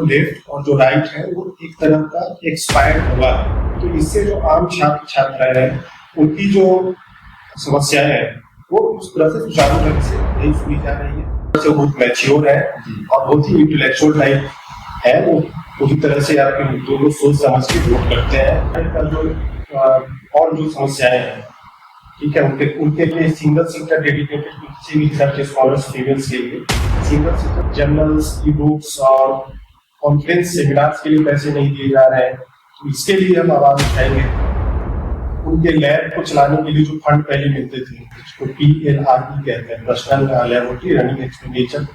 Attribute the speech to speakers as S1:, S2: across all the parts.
S1: Left और जो right है वो एक तरह का एक्सपायर्ड हुआ है। तो इससे जो आम छात्र छात्राएं हैं उनकी जो समस्याएं हैं वो उस तरह से सुचारू ढंग से नहीं सुनी जा रही है। से बहुत मैच्योर है और बहुत ही इंटेलेक्चुअल टाइप है। वो पूरी तरह से आपके मुद्दों को सोच समझ के वोट करते हैं। जो और जो समस्याएं हैं ठीक है उनके उनके लिए सिंगल सीटर डेडिकेटेड किसी भी तरह के स्कॉलर्स फीमेल्स के लिए single seater journals e books और कॉन्फ्रेंस सेमिनार्स के लिए पैसे नहीं दिए जा रहे हैं। तो इसके लिए हम आवाज उठाएंगे। उनके लैब को चलाने के लिए जो फंड पहले मिलते थे जिसको PLRE कहते हैं, पर्सनल लैबोरेटरी रनिंग एक्सपेंडिचर,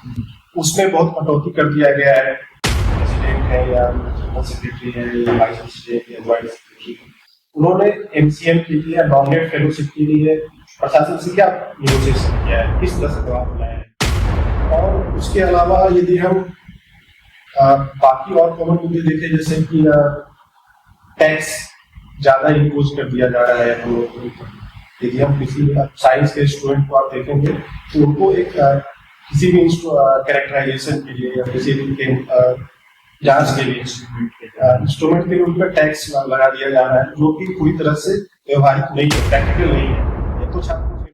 S1: उसमें बहुत कटौती कर दिया गया है। प्रेसिडेंट है या सेक्रेटरी है या वाइस प्रेसिडेंट या जॉइंट सेक्रेटरी, उन्होंने MCM के लिए नॉमिनेट फेलोशिप के लिए प्रशासन से क्या निगोशिएशन किया है, किस तरह से दबाव बनाया है। और उसके अलावा यदि हम बाकी और कॉमन मुद्दे देखें जैसे कि टैक्स ज्यादा इम्पोज कर दिया जा रहा है हम लोगों को। यदि हम किसी साइंस के स्टूडेंट को आप देखेंगे तो उनको एक किसी भी कैरेक्टराइजेशन के लिए या किसी भी जांच के लिए इंस्ट्रूमेंट के लिए उन पर टैक्स लगा दिया जा रहा है जो कि पूरी तरह से व्यवहारिक नहीं है, प्रैक्टिकल नहीं है। ये तो छात्रों।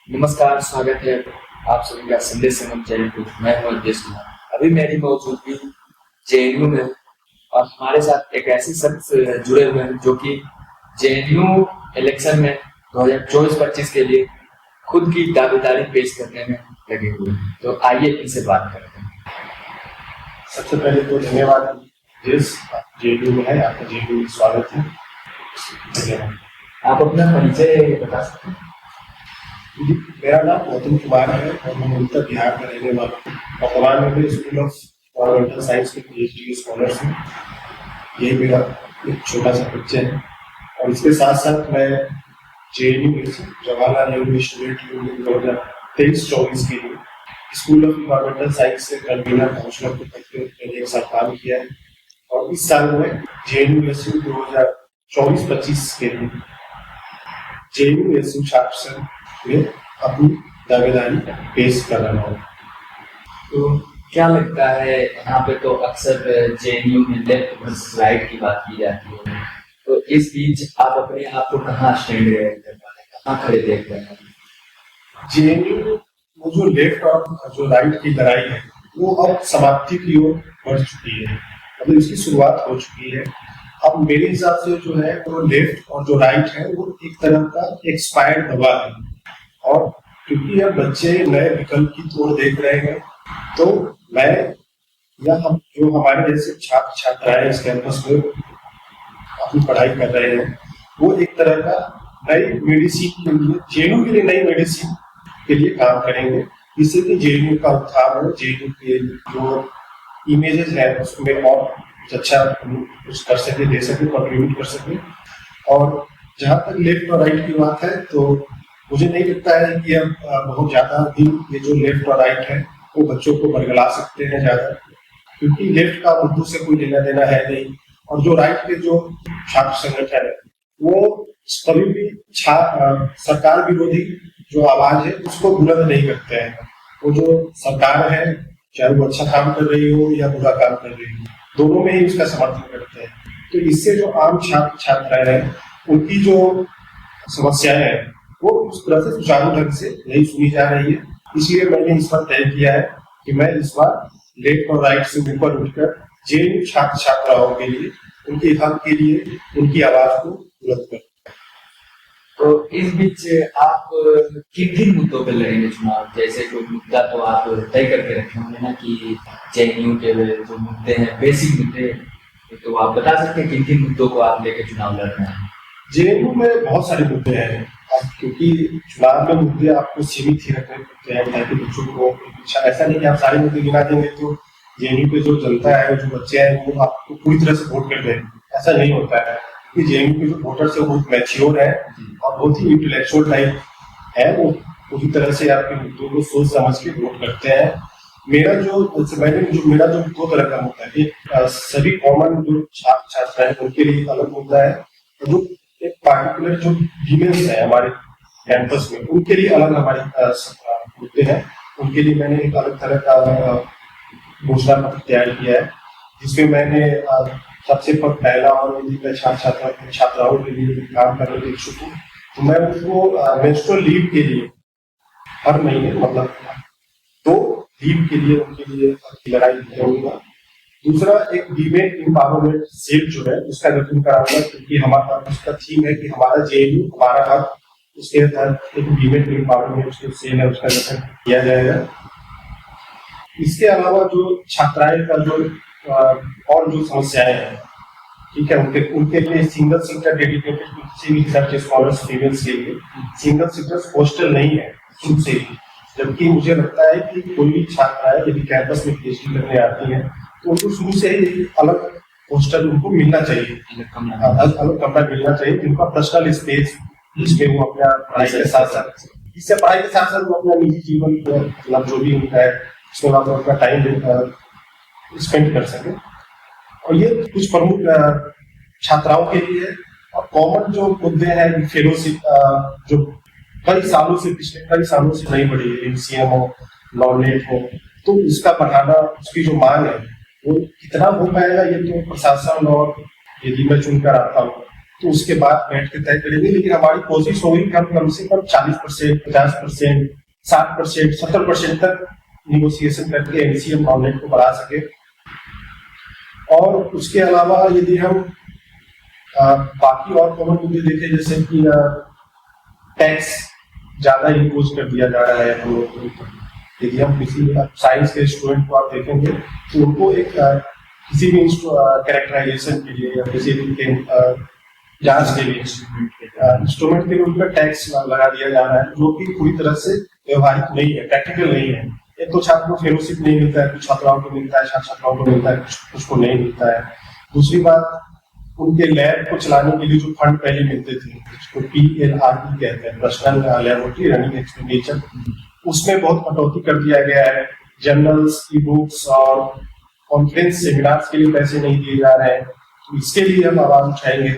S2: नमस्कार, स्वागत है आप सभी का संदेश संगम चैनल पे। मैं हूं अध्यक्ष कुमार। अभी मेरी मौजूदगी JNU में और हमारे साथ एक ऐसे शख्स जुड़े हुए हैं जो कि JNU इलेक्शन में 2024-25 के लिए खुद की दावेदारी पेश करने में लगे हुए हैं। तो आइए इनसे बात करते हैं।
S1: सबसे पहले तो धन्यवाद। जिस JNU में है आपका JNU में स्वागत है।
S2: आप अपना परिचय बता सकते हैं?
S1: मेरा नाम गौतम कुमार है और मैं मूलतः बिहार का रहने वाला हूँ। वर्तमान में मैं स्कूल ऑफ एनवायरमेंटल साइंस में PhD स्कॉलर हूँ। यही मेरा एक छोटा सा परिचय है। और इसके साथ साथ मैं JNU में जवाहरलाल नेहरू स्टूडेंट यूनियन 2023-24 के लिए स्कूल ऑफ एनवायरमेंटल साइंस से कन्वीनर काउंसलर के पद पे मैंने एक साल काम किया है। और इस साल में JNU 2024-25 के लिए JNU छात्र संघ में अपनी दावेदारी पेश कर रहा हूँ।
S2: तो क्या लगता है, यहाँ पे तो अक्सर JNU में लेफ्ट वर्सेस राइट की बात की जाती है, तो इस बीच आप अपने आप को कहाँ स्टैंड कहाँ खड़े देख रहे हैं?
S1: JNU में जो लेफ्ट और जो राइट की लड़ाई है वो अब समाप्ति की ओर बढ़ चुकी है, मतलब इसकी शुरुआत हो चुकी है। अब मेरे हिसाब से जो है वो लेफ्ट और जो राइट है वो एक तरह का एक्सपायर्ड दवा है। और क्योंकि अब बच्चे नए विकल्प की तोड़ देख रहे हैं तो मैं या हम जो हमारे जैसे छात्र छात्राएं इस कैंपस में अपनी पढ़ाई कर रहे हैं वो एक तरह का नई मेडिसिन के लिए JNU के लिए नई मेडिसिन के लिए काम करेंगे, जिससे कि JNU का उत्थान हो, JNU के जो इमेजेस है उसमें और कुछ अच्छा कुछ कर सके, दे सके, कंट्रीब्यूट कर सके। और जहाँ तक लेफ्ट और राइट की बात है तो मुझे नहीं लगता है कि अब बहुत ज्यादा भी ये जो लेफ्ट और राइट है वो बच्चों को बरगला सकते हैं ज्यादा, क्योंकि लेफ्ट का उर्दू से कोई लेना देना है नहीं। और जो राइट के जो छात्र संगठन है वो कभी भी सरकार विरोधी जो आवाज है उसको बुलंद नहीं करते हैं। वो जो सरकार है चाहे वो अच्छा काम कर रही हो या बुरा काम कर रही हो, दोनों में ही उसका समर्थन करते हैं। तो इससे जो आम छात्र छात्राएं हैं उनकी जो समस्याएं हैं वो उस तरह से सुचारू ढंग से नहीं सुनी जा रही है। इसलिए मैंने इस बार तय किया है कि मैं इस बार लेफ्ट और राइट से ऊपर उठकर JNU छात्र छात्राओं के लिए, उनके हक के लिए उनकी आवाज को बुलंद करूं।
S2: तो इस बीच आप किन मुद्दों पर लड़ेंगे चुनाव? जैसे कोई मुद्दा तो आप तय करके रखे होंगे ना कि JNU के जो मुद्दे हैं, बेसिक मुद्दे, तो आप बता सकते हैं किन मुद्दों को आप लेकर चुनाव लड़ रहे हैं?
S1: JNU में बहुत सारे मुद्दे हैं, क्योंकि चुनाव में मुद्दे आपको सीमित ही रखने पड़ते हैं ताकि बच्चों को ऐसा नहीं कि आप सारे मुद्दे गिना देंगे तो JNU पे जो जनता है, जो बच्चे हैं, वो आपको पूरी तरह से वोट कर देंगे। ऐसा नहीं होता है, क्योंकि JNU के जो वोटर्स है वो बहुत मैच्योर है और बहुत ही इंटेलेक्चुअल टाइप है। वो पूरी तरह से आपके मुद्दों को सोच समझ के वोट करते हैं। मेरा जो दो तरह का मुद्दा है, एक सभी कॉमन जो छात्र छात्रा है उनके लिए अलग मुद्दा है, जो एक पार्टिकुलर जो फीमेल्स है हमारे कैंपस में उनके लिए अलग हमारे मुद्दे हैं। उनके लिए मैंने एक अलग तरह का घोषणा पत्र तैयार किया है। जिसमें मैंने सबसे पहला और यदि मैं छात्राओं के लिए काम करने के इच्छुक हूँ, तो मैं उनको मेंस्ट्रुअल लीव के लिए हर महीने मतलब 2 लीव के लिए उनके लिए लड़ाई करूंगा। दूसरा, एक वीमेन एम्पावरमेंट सेल जो है उसका गठन कराऊंगा, क्योंकि हमारा उसका थीम है कि हमारा जेएनयू हमारा हक, उसके तहत एक वीमेन एम्पावरमेंट सेल है उसका गठन किया जाएगा। इसके अलावा जो छात्राएं का जो और जो समस्याएं हैं, ठीक है, उनके लिए सिंगल सीटर डेडिकेटेड किसी भी रिसर्च स्कॉलर्स फीमेल्स के लिए सिंगल सीटर्स हॉस्टल नहीं है शुरू से ही। जबकि मुझे लगता है कि कोई भी छात्राएं यदि कैंपस में पीएचडी करने आती है तो उनको शुरू से ही एक अलग हॉस्टल उनको मिलना चाहिए, अलग कमरा मिलना चाहिए, जिनका पर्सनल स्पेस, जिसमें वो अपना पढ़ाई के साथ साथ वो अपना निजी जीवन मतलब जो भी उनका है उसमें वो अपना टाइम स्पेंड कर सके। और ये कुछ प्रमुख छात्राओं के लिए और कॉमन जो मुद्दे हैं, फेलोशिप जो पिछले कई सालों से नहीं बढ़ी है, एमसीएम हो, नॉन-नेट हो, तो इसका बढ़ाना, उसकी जो मांग है वो कितना हो पाएगा ये तो प्रशासन और यदि मैं चुनकर आता हूँ तो उसके बाद बैठ के तय करेंगे। लेकिन हमारी कोशिश होगी कि हम कम से कम 40%, 50%, 60%, 70% तक निगोशिएशन करके एमसीएम नॉन-नेट को बढ़ा सके। और उसके अलावा यदि हम बाकी और कॉमन मुद्दे देखें, जैसे कि टैक्स ज्यादा इम्पोज कर दिया जा रहा है हम लोगों को। यदि हम किसी साइंस के स्टूडेंट को आप देखेंगे तो उनको एक किसी भी कैरेक्टराइजेशन के लिए या किसी भी जांच के लिए इंस्ट्रूमेंट के लिए उन पर टैक्स लगा दिया जा रहा है, जो कि पूरी तरह से व्यवहारिक नहीं है, प्रैक्टिकल नहीं है। एक तो छात्रों को फेलोशिप नहीं मिलता है, कुछ छात्राओं को मिलता है, छात्राओं को मिलता है, कुछ को नहीं मिलता है। दूसरी बात, उनके लैब को चलाने के लिए जो फंड पहले मिलते थे, उसको PLRT कहते हैं, पर्सनल लैबोरेटरी रनिंग एक्सपेंडिचर, उसमें बहुत कटौती कर दिया गया है। जर्नल्स, ई बुक्स और कॉन्फ्रेंस सेमिनार्स के लिए पैसे नहीं दिए जा रहे हैं, तो इसके लिए हम आवाज उठाएंगे।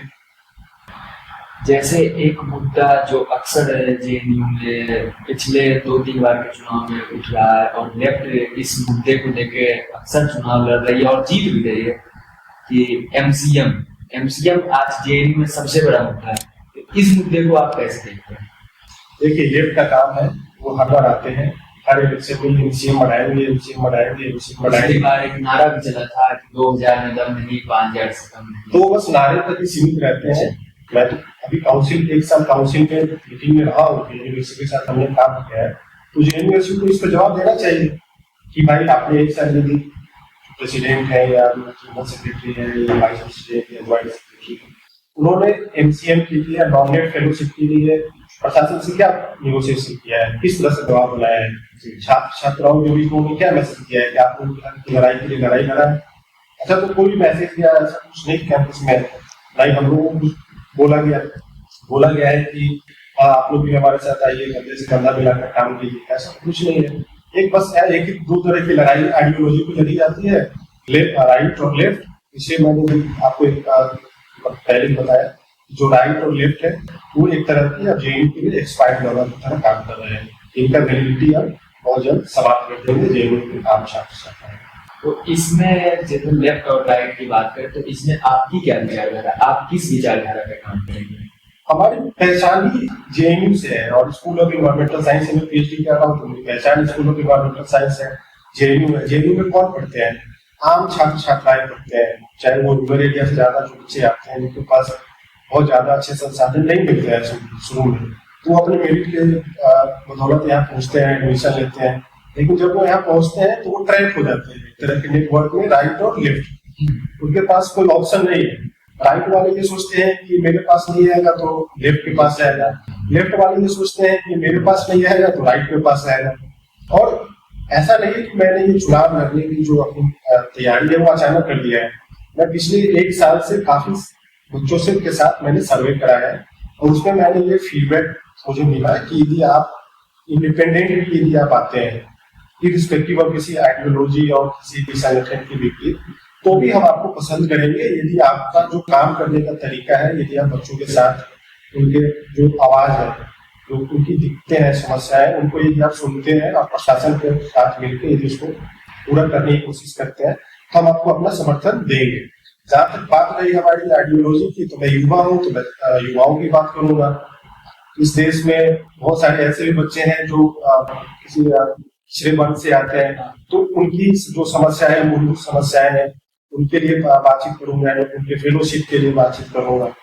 S2: जैसे एक मुद्दा जो अक्सर जेएनयू में पिछले 2-3 बार के चुनाव में उठ रहा है और लेफ्ट इस मुद्दे को लेके अक्सर चुनाव लड़ रही है और जीत भी रही है, कि एमसीएम आज जेएनयू में सबसे बड़ा मुद्दा है। इस मुद्दे को आप कैसे देखते हैं?
S1: देखिए, लेफ्ट का काम है, वो हर बार आते हैं, हर इलेक्शन में एमसीएम बढ़ाएंगे।
S2: एक नारा भी चला था कि 2000 में दम नहीं, 5000 से कम नहीं।
S1: तो बस नारे तक ही सीमित रहते हैं। मैं तो अभी एक साल काउंसिल में मीटिंग में रहा हूँ, यूनिवर्सिटी के साथ हमने काम किया है, तो यूनिवर्सिटी को इस पर जवाब देना चाहिए कि भाई आपने एक साल यदि प्रेसिडेंट है या जनरल सेक्रेटरी है या वाइस प्रेसिडेंट या ज्वाइंट सेक्रेटरी, उन्होंने एमसीएम के लिए, नॉन-नेट फेलोशिप के लिए प्रशासन से क्या निगोशिएशन किया है, किस तरह से दबाव बनाया है, छात्राओं के बीच में क्या मैसेज दिया है कि आप उनकी लड़ाई के लिए लड़ाई लड़ा है। अच्छा, तो कोई मैसेज या ऐसा कुछ नहीं कैंपस में, नहीं हम लोगों को बोला गया है कि आप लोग भी हमारे साथ आइए, कंधे से कंधा मिलाकर काम कीजिए, ऐसा कुछ नहीं है। एक बस एक ही 2 तरह की लड़ाई आइडियोलॉजी को लड़ी जाती है, राइट और लेफ्ट। इसे मैंने आपको एक पहले बताया, जो राइट और लेफ्ट है वो एक तरह की जेएनयू के लिए एक्सपायर्ड डॉलर की तरह काम कर रहे हैं। इनका वैलिडिटी अब बहुत जल्द समाप्त कर देंगे जेएनयू के काम छात्र।
S2: तो इसमें जब हम लेफ्ट और राइट की बात करें तो इसमें आपकी क्या विचारधारा, आप किस विचारधारा पे काम करेंगे?
S1: हमारी पहचान ही जेएनयू से है और स्कूल ऑफ इन्वायरमेंटल साइंस में पीएचडी कर रहा हूँ, तो मेरी पहचान स्कूल ऑफ इन्वायरमेंटल साइंस है, जेएनयू है। जेएनयू में कौन पढ़ते हैं? आम छात्र छात्राएं पढ़ते हैं, चाहे वो रूरल एरिया से ज्यादा जो बच्चे आते हैं जिनके पास बहुत ज्यादा अच्छे संसाधन नहीं मिलते हैं शुरू में, तो वो अपने मेरिट के बदौलत यहाँ पहुंचते हैं, एडमिशन लेते हैं। लेकिन जब वो यहाँ पहुंचते हैं तो वो ट्रैप हो जाते हैं एक तरह के नेटवर्क में, राइट और लेफ्ट। उनके पास कोई ऑप्शन नहीं है। राइट वाले ये सोचते हैं कि मेरे पास नहीं आएगा तो लेफ्ट के पास जाएगा, लेफ्ट वाले ये सोचते हैं कि मेरे पास नहीं आएगा तो राइट के पास आएगा। और ऐसा नहीं है कि मैंने ये चुनाव लड़ने की जो अपनी तैयारी है वो अचानक कर दिया है। मैं पिछले 1 साल से काफी बच्चों से के साथ मैंने सर्वे कराया है और उसमें मैंने ये फीडबैक मुझे मिला है कि यदि आप इंडिपेंडेंट यदि आप आते हैं, इर्रिस्पेक्टिव ऑफ किसी आइडियोलॉजी और किसी भी संगठन के विपरीत, तो भी हम आपको पसंद करेंगे यदि आपका जो काम करने का तरीका है, यदि आप बच्चों के साथ उनके जो आवाज है, जो उनकी दिक्कतें हैं, समस्याएं, उनको यदि आप सुनते हैं और प्रशासन के साथ मिलकर यदि उसको पूरा करने की कोशिश करते हैं, तो हम आपको अपना समर्थन देंगे। जहां तक बात रही हमारी आइडियोलॉजी की, तो मैं युवा हूँ, तो मैं युवाओं की बात करूंगा। इस देश में बहुत सारे ऐसे भी बच्चे हैं जो किसी पिछड़े वर्ग से आते हैं, तो उनकी जो समस्याएं हैं, मूलभूत समस्याएं हैं, उनके लिए बातचीत करूंगा, उनके फेलोशिप के लिए बातचीत करूंगा।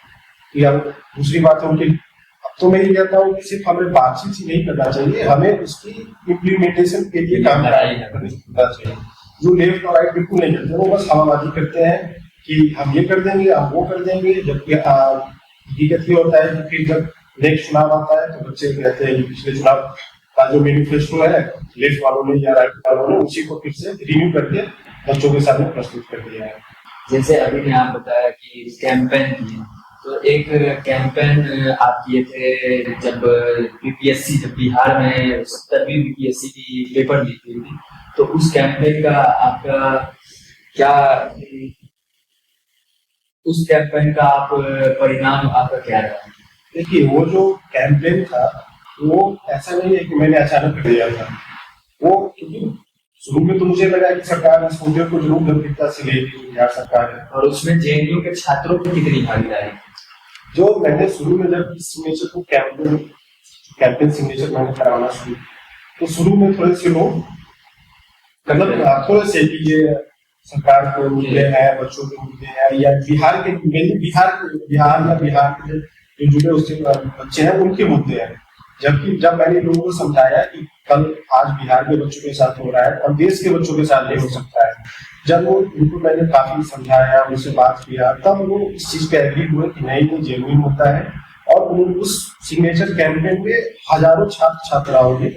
S1: या दूसरी बात है उनकी, अब तो मैं ये कहता हूँ कि सिर्फ हमें बातचीत ही नहीं करना चाहिए, हमें उसकी इम्प्लीमेंटेशन के लिए काम करना चाहिए। जो लेफ्ट और राइट बिल्कुल नहीं करते, वो बस हवाबाजी करते हैं कि हम ये कर देंगे, हम वो कर देंगे, जबकि हकीकत ये होता है कि फिर जब नेक्स्ट चुनाव आता है तो बच्चे कहते हैं कि पिछले चुनाव का जो मैनिफेस्टो है लेफ्ट वालों ने या राइट वालों ने उसी को फिर से रिन्यू करके बच्चों के सामने प्रस्तुत कर दिया है।
S2: जैसे अभी ने आप बताया कि कैंपेन किए, तो एक कैंपेन आप किए थे जब बीपीएससी, जब बिहार में 70वीं बीपीएससी की पेपर लीक हुई थी, तो उस कैंपेन का आपका क्या, उस कैंपेन का आप परिणाम आपका क्या रहा?
S1: देखिए, वो जो कैंपेन था वो ऐसा नहीं है कि मैंने अचानक कर दिया था। वो क्योंकि शुरू में तो मुझे लगा कि सरकार इस मुद्दे को जरूर गंभीरता से लेगी, बिहार सरकार है।
S2: और उसमें जेएनयू के छात्रों की कितनी भागीदारी?
S1: जो मैंने शुरू में जब इस सिग्नेचर को कैंपेन सिग्नेचर मैंने कराना शुरू, तो शुरू में थोड़े से लोग मतलब थोड़े से कि ये सरकार के मुद्दे हैं, बच्चों के मुद्दे हैं, या बिहार के बिहार के जो जुड़े उससे बच्चे हैं उनके मुद्दे हैं। जबकि जब मैंने लोगों को समझाया कि कल आज बिहार के बच्चों के साथ हो रहा है और देश के बच्चों के साथ नहीं हो सकता है, जब वो उनको मैंने काफी समझाया, उनसे बात किया, तब वो इस चीज पे एग्री हुए कि नहीं, ये जेन्युइन होता है। और उस सिग्नेचर कैंपेन में हजारों छात्र छात्राओं ने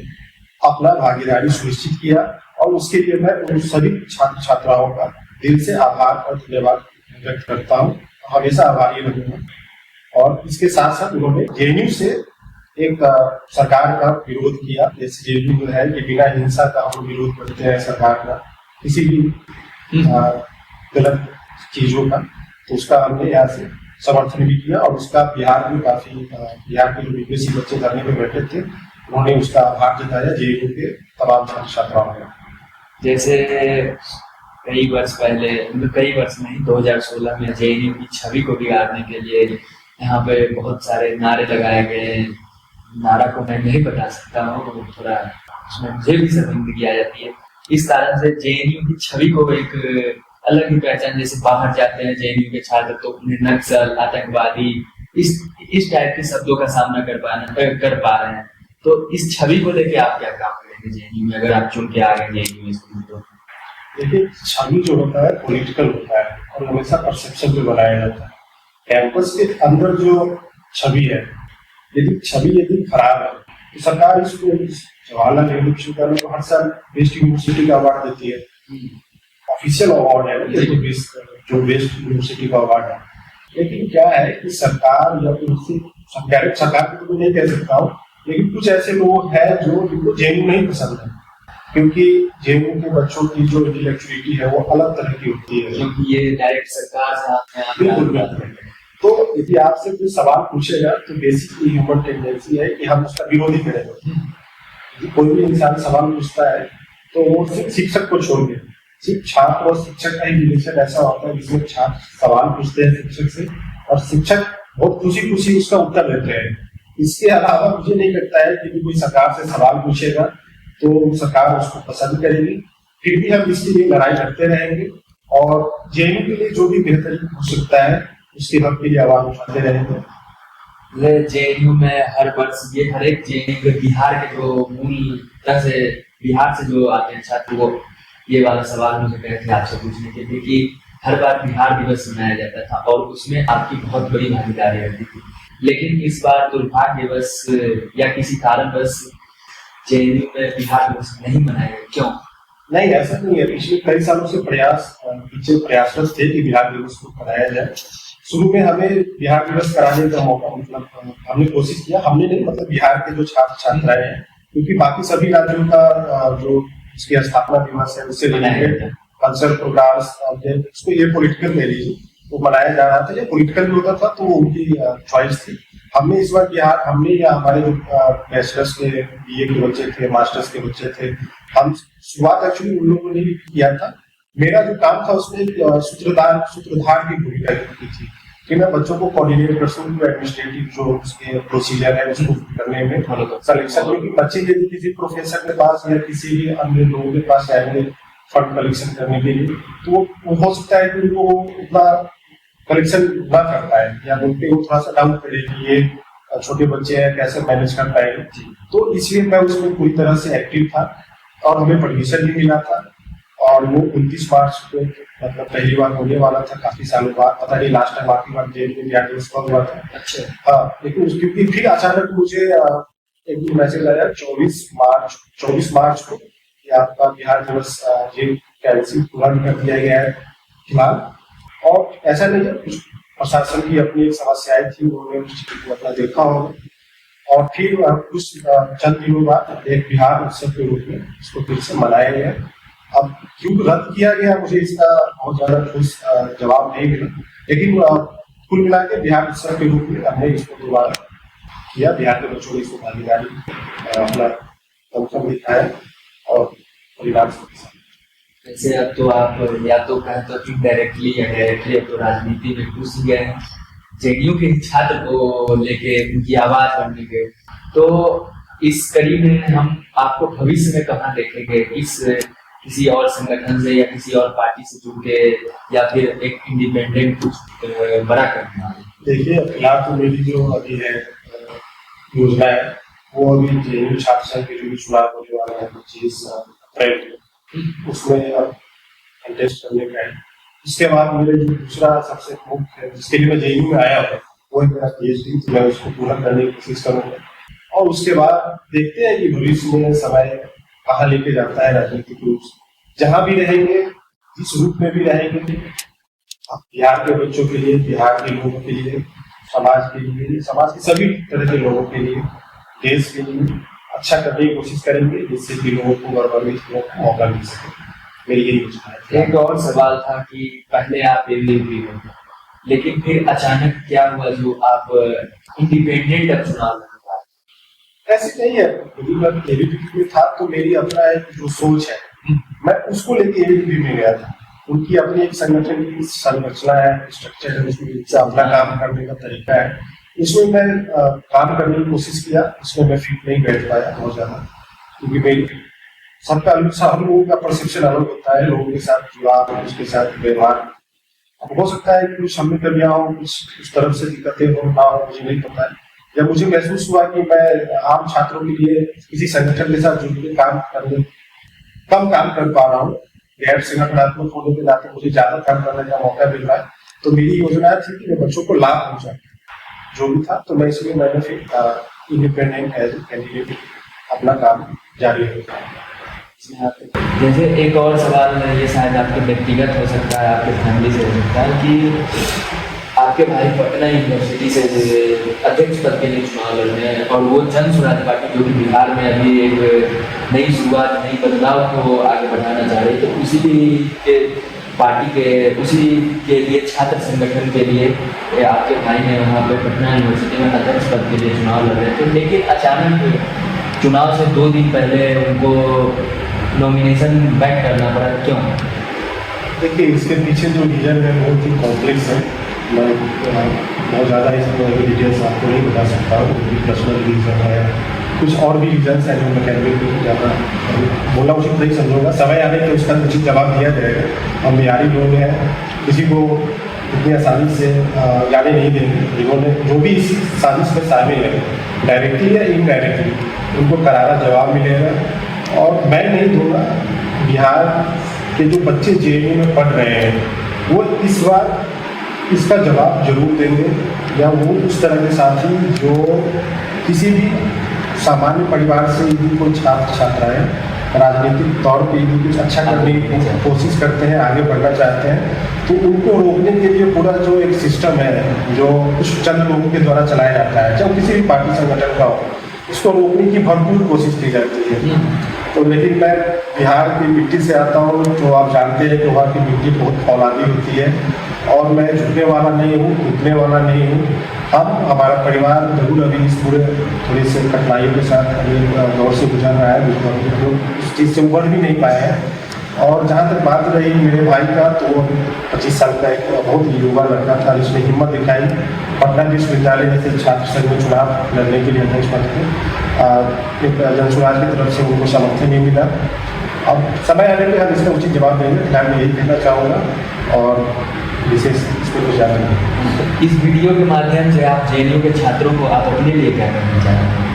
S1: अपना भागीदारी सुनिश्चित किया, और उसके लिए मैं उन सभी छात्र छात्राओं का दिल से आभार और धन्यवाद व्यक्त करता हूँ, हमेशा आभारी रहूंगा। और इसके साथ साथ उन्होंने जेएनयू से एक सरकार का विरोध किया, जैसे जेएनयू है कि बिना हिंसा का हम विरोध करते हैं सरकार का, किसी भी गलत चीजों का, तो उसका हमने यहाँ से समर्थन भी किया। और उसका बिहार में काफी बिहार के जो बीपीएससी बच्चे धरने पे बैठे थे, उन्होंने उसका आभार जताया जेएनयू के तमाम छात्र छात्राओं ने।
S2: जैसे कई वर्ष पहले, कई वर्ष नहीं, 2016 में जेएनयू की छवि को बिगाड़ने के लिए यहाँ पे बहुत सारे नारे लगाए गए। नारा को मैं नहीं बता सकता हूँ, थोड़ा उसमें मुझे भी शर्मिंदगी आ जाती है। इस कारण से जेएनयू की छवि को एक अलग ही पहचान, जैसे बाहर जाते हैं जेएनयू के छात्र तो उन्हें नक्सल, आतंकवादी, इस टाइप के शब्दों का सामना कर पा रहे हैं। तो इस छवि को लेके आप क्या काम करेंगे जेएनयू में, अगर आप चुन के आ गए जेएनयू में स्कूल? तो
S1: देखिए, छवि जो होता है पॉलिटिकल होता है और हमेशा परसेप्शन पे बनाया जाता है। कैंपस के अंदर जो छवि है, यदि खराब है तो सरकार इसको जवाहरलाल नेहरू विश्वविद्यालय को हर साल बेस्ट यूनिवर्सिटी का अवार्ड देती है, ऑफिशियल अवार्ड है ये तो जो बेस्ट यूनिवर्सिटी का अवार्ड है। लेकिन क्या है कि सरकार या सरकार को तो नहीं कह सकता हूँ, लेकिन कुछ ऐसे लोग हैं जो जिनको जेएनयू नहीं पसंद है, क्योंकि जेएनयू के बच्चों की जो इंटेलेक्चुअलिटी है वो अलग तरह की होती है,
S2: क्योंकि ये डायरेक्ट सरकार से
S1: बिल्कुल। तो यदि आपसे कोई सवाल पूछेगा तो बेसिकली ह्यूमन टेंडेंसी है कि हम उसका विरोध ही करेंगे। यदि कोई भी इंसान सवाल पूछता है तो वो सिर्फ शिक्षक को छोड़ के, सिर्फ छात्र और शिक्षक का ही रिलेशन ऐसा होता है जिसमें छात्र सवाल पूछते हैं शिक्षक से और शिक्षक बहुत खुशी उसका उत्तर देते हैं। इसके अलावा मुझे नहीं लगता है कि कोई सरकार से सवाल पूछेगा तो सरकार उसको पसंद करेगी। फिर भी हम इसके लिए लड़ाई लड़ते रहेंगे और जेएनयू के लिए जो भी बेहतरीन हो सकता है उसके हक के लिए आवाज उठाते रहेंगे।
S2: जेएनयू में हर वर्ष ये हर एक जेएनयू के बिहार के जो मूल से बिहार से जो आते हैं छात्र, वो ये वाला सवाल मुझे कहे थे आपसे पूछने के लिए कि हर बार बिहार दिवस मनाया जाता था और उसमें आपकी बहुत बड़ी भागीदारी रहती थी, लेकिन इस बार दुर्भाग्यवश या किसी कारणवश जेएनयू में बिहार दिवस नहीं मनाया गया, क्यों?
S1: नहीं, ऐसा नहीं है। पिछले कई सालों से प्रयासरत थे कि बिहार दिवस को मनाया जाए। शुरू में हमें बिहार दिवस कराने का मौका, मतलब हमने कोशिश किया, हमने नहीं, मतलब बिहार के जो छात्र छात्राएं हैं, क्योंकि बाकी सभी राज्यों का जो इसकी स्थापना दिवस है उससे रिलेटेड कल्चरल प्रोग्राम्स, इसको ये पॉलिटिकल ले लीजिए, वो मनाया जा रहा था। ये पॉलिटिकल भी होता था तो वो उनकी चॉइस थी। हमने इस बार बिहार, हमने या हमारे जो बैचलर्स के बीए के बच्चे थे, मास्टर्स के बच्चे थे, हम शुरुआत एक्चुअली उन लोगों ने भी किया था। मेरा जो काम था उसमें सूत्रधार की भूमिका की थी कि मैं बच्चों को कोऑर्डिनेट कर सकूं, एडमिनिस्ट्रेटिव जो उसके प्रोसीजर है उसको करने में कलेक्शन में, कि बच्चे यदि किसी प्रोफेसर के पास या किसी भी अन्य लोगों के पास जाएंगे फंड कलेक्शन करने के लिए, तो वो हो सकता है कि उनको उतना कलेक्शन ना कर पाए या उन पे वो थोड़ा सा डाउट करे कि ये छोटे बच्चे हैं कैसे मैनेज कर पाएंगे। तो इसलिए मैं उसमें पूरी तरह से एक्टिव था और हमें परमिशन भी मिला था। और वो 29 मार्च को मतलब पहली बार होने वाला था, काफी सालों बाद, पता नहीं लास्ट टाइम आखिरी बार जेल में या दिवस कब हुआ था।
S2: अच्छा।
S1: हाँ, लेकिन क्योंकि फिर अचानक मुझे एक मैसेज आया 24 मार्च को कि आपका बिहार दिवस जेल कैंसिल पूरा कर दिया गया है फिलहाल। और ऐसा नहीं है, कुछ प्रशासन की अपनी एक समस्याएं थी, उन्होंने उस चीज को अपना देखा होगा और फिर कुछ चंद दिनों बाद एक बिहार उत्सव के रूप में इसको फिर से मनाया गया। अब क्यों रद्द किया गया मुझे इसका बहुत ज्यादा ठोस जवाब नहीं मिला, लेकिन कुल मिला के बिहार उत्सव के रूप में हमने इसको दोबारा किया। बिहार के बच्चों ने इसको भागीदारी अपना दमखम दिखाया और परिणाम से।
S2: वैसे अब तो आप या तो कहें तो इनडायरेक्टली या डायरेक्टली अब तो राजनीति में घुस गए हैं, जेडीयू के छात्र को लेके उनकी आवाज बनने के। तो इस कड़ी में हम आपको भविष्य में कहाँ देखेंगे, किसी और संगठन से या किसी और पार्टी से जुड़ के, या फिर एक इंडिपेंडेंट कुछ बड़ा करना? देखिए,
S1: फिलहाल तो मेरी जो अभी है योजना है वो अभी जेडीयू छात्र संघ के जो चुनाव होने वाला है 25 अप्रैल को, उसमें अब कंटेस्ट करने का है। उसके बाद मेरे जो दूसरा सबसे मुख्य है जिसके लिए मैं जेईयू में आया हूँ वो है मेरा पीएचडी, तो मैं उसको पूरा करने की कोशिश करूंगा। और उसके बाद देखते हैं कि भविष्य में समय कहाँ लेके जाता है राजनीतिक रूप से। जहां भी रहेंगे, जिस रूप में भी रहेंगे, बिहार के बच्चों के लिए, बिहार के लोगों के लिए, समाज के लिए, समाज के सभी तरह के लोगों के लिए, देश के लिए अच्छा करने की कोशिश करेंगे जिससे कि लोगों को गौरवान्वित होने का मौका मिल सके। मेरी यही योजना है।
S2: एक और सवाल था कि पहले आप एबीवीपी में थे, लेकिन फिर अचानक क्या हुआ जो आप इंडिपेंडेंट अब चुनाव लड़ रहे हैं?
S1: ऐसे नहीं है, यदि मैं एबीवीपी में था तो मेरी अपना एक जो सोच है मैं उसको लेके एबीवीपी में गया था। उनकी अपनी एक संगठन की संरचना है, स्ट्रक्चर है, उसमें अपना काम करने का तरीका है, उसमें मैं काम करने की कोशिश किया। उसमें मैं फिट नहीं बैठ पाया बहुत ज्यादा, क्योंकि मेरी सबका सब लोगों का परसेप्शन अलग होता है, लोगों के साथ जुड़ाव, उसके साथ व्यवहार। हो सकता है कुछ हमें कमियां हो, कुछ उस तरफ से दिक्कतें हो ना हो, मुझे नहीं पता है। जब मुझे महसूस हुआ कि मैं आम छात्रों के लिए किसी संगठन के साथ जुड़ के कम काम कर पा रहा हूँ, गैर संगठनात्मक होने के नाते मुझे ज्यादा काम करने का मौका मिल रहा है, तो मेरी योजना थी कि मैं बच्चों को लाभ पहुंचाऊं जो भी था। तो मैं इसलिए मैंने फिर इंडिपेंडेंट एज कैंडिडेट अपना काम जारी रखा।
S2: जैसे एक और सवाल ये शायद आपके व्यक्तिगत हो सकता है, आपके फैमिली से हो सकता है कि आपके भाई पटना यूनिवर्सिटी से अध्यक्ष पद के लिए चुनाव लड़ रहे हैं और वो जन स्वराज पार्टी जो कि बिहार में अभी एक नई शुरुआत, नई बदलाव को आगे बढ़ाना चाह रही है, तो उसी के लिए छात्र संगठन के लिए आपके भाई ने वहाँ पे पटना यूनिवर्सिटी में अध्यक्ष पद के लिए चुनाव लड़ रहे थे, लेकिन अचानक चुनाव से 2 दिन पहले उनको नॉमिनेशन बैक करना पड़ा, क्यों?
S1: देखिए, इसके पीछे जो रीजन है बहुत ही कॉम्प्लेक्स है। मैं बहुत ज़्यादा इसमें डिटेल्स आपको नहीं बता सकता हूँ, पर्सनल रीजन है, कुछ और भी रीजन्स हैं जो मैं कैबिनेट ज़्यादा बोलना उचित नहीं समझूंगा। समय आने पर उसका उचित जवाब दिया जाएगा। हम बिहारी लोग हैं, किसी को इतनी आसानी से जाने नहीं देंगे। जिन्होंने जो भी इस साजिश में शामिल है, डायरेक्टली या इनडायरेक्टली, उनको करारा जवाब मिलेगा। और मैं नहीं दूंगा, बिहार के जो बच्चे जेएनयू में पढ़ रहे हैं वो इस बार इसका जवाब जरूर देंगे, या वो उस तरह के साथी जो किसी भी सामान्य परिवार से यदि कोई छात्र छात्राएं राजनीतिक तौर पे यदि कुछ अच्छा करने की कोशिश करते हैं, आगे बढ़ना चाहते हैं, तो उनको रोकने के लिए पूरा जो एक सिस्टम है जो कुछ चंद लोगों के द्वारा चलाया जाता है, चाहे किसी भी पार्टी संगठन का हो, उसको रोकने की भरपूर कोशिश की जाती है। तो लेकिन मैं बिहार की मिट्टी से आता हूँ, तो आप जानते हैं कि वहाँ की मिट्टी बहुत फौलादी होती है, और मैं झुकने वाला नहीं हूँ, रुकने वाला नहीं हूँ। हमारा परिवार जरूर अभी इस पूरे थोड़ी से कठिनाइयों के साथ अभी दौर से गुजर रहा है, उस चीज़ से उबर भी नहीं पाए हैं। और जहाँ तक बात रही मेरे भाई का, तो वो 25 साल का एक बहुत ही युवा लड़का था जिसने हिम्मत दिखाई पटना विश्वविद्यालय जैसे छात्र संघ में चुनाव लड़ने के लिए अध्यक्ष पद पे एक जनसुराज की तरफ से उनको समर्थन नहीं मिला। अब समय आने पर हम इसका उचित जवाब देंगे, फिलहाल मैं यही कहना चाहूँगा और विशेष इस पर कुछ ज़्यादा नहीं।
S2: इस वीडियो के माध्यम से आप जेएनयू के छात्रों को आप अपने लिए क्या कहना चाहते हैं?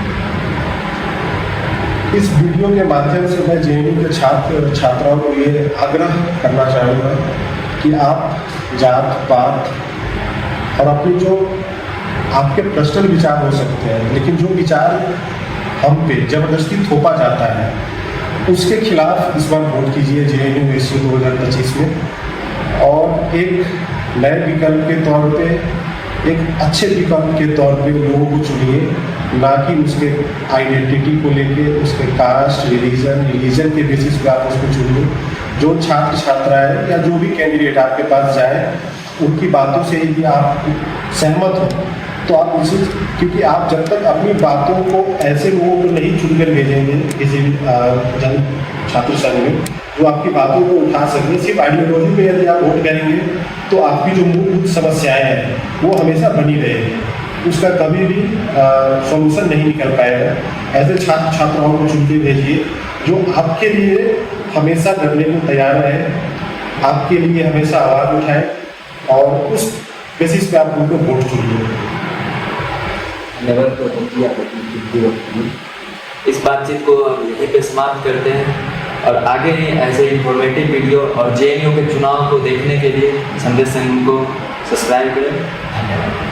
S1: इस वीडियो के माध्यम से मैं जेएनयू के छात्र छात्राओं को ये आग्रह करना चाहूँगा कि आप जात पात और अपनी जो आपके पर्सनल विचार हो सकते हैं, लेकिन जो विचार हम पे जबरदस्ती थोपा जाता है उसके खिलाफ इस बार वोट कीजिए जेएनयू एसयू 2025 में। और एक नए विकल्प के तौर पे, एक अच्छे विकल्प के तौर पे लोगों को चुनिए, ना कि उसके आइडेंटिटी को लेके, उसके कास्ट रिलीजन के बेसिस पे आप उसको चुनिए। जो छात्र छात्राएं या जो भी कैंडिडेट आपके पास जाए उनकी बातों से यदि आप सहमत हो तो आप उसी, क्योंकि आप जब तक अपनी बातों को ऐसे लोगों को नहीं चुनकर भेजेंगे किसी भी जन छात्र संघ में जो आपकी बातों को उठा सकें, सिर्फ आइडियोलॉजी पे यदि आप वोट करेंगे तो आपकी जो मूलभूत समस्याएं हैं वो हमेशा बनी रहेगी, उसका कभी भी सॉल्यूशन नहीं निकल पाएगा। ऐसे छात्र छात्राओं को चुन के भेजिए जो आपके लिए हमेशा करने को तैयार रहे, आपके लिए हमेशा आवाज़ उठाए और उस बेसिस पे आप उनको वोट चुनिए।
S2: इस बातचीत को यहीं पे समाप्त करते हैं और आगे ही ऐसे इंफॉर्मेटिव वीडियो और जेएनयू के चुनाव को देखने के लिए संदेश संघ को सब्सक्राइब करें। धन्यवाद।